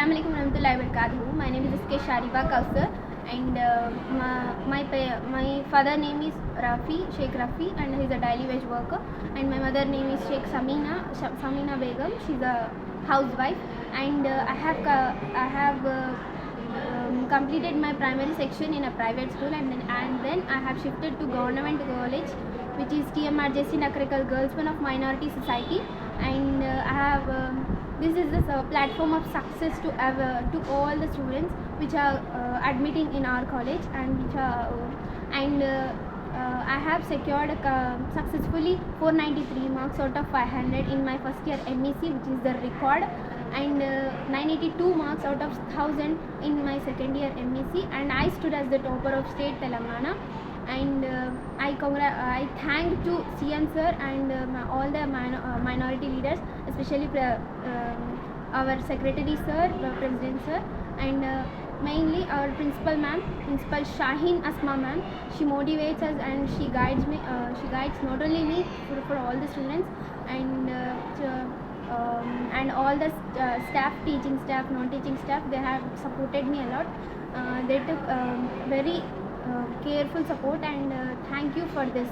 Assalamu alaikum warahmatullahi wabarakatuh. My name is Sharibah Kauser, and my father name is Sheikh Rafi, and he's a daily wage worker. And my mother name is Sheikh Samina Begum. She's a housewife, and I have completed my primary section in a private school, and then I have shifted to government college, which is TMREIS Nakarikal Girls One of Minority Society, and I have this is the platform of success to all the students which are admitting in our college, and I have secured successfully 493 marks out of 500 in my first year MEC, which is the record, and 982 marks out of 1000 in my second year MEC, and I stood as the topper of state Telangana. And I thank to CM sir and all the minority leaders, especially our secretary sir, president sir, and mainly our principal ma'am, Principal Shaheen Asma ma'am. She motivates us and she guides me. She guides not only me for all the students, and all the staff, teaching staff, non-teaching staff. They have supported me a lot. They took very careful support, and thank you for this.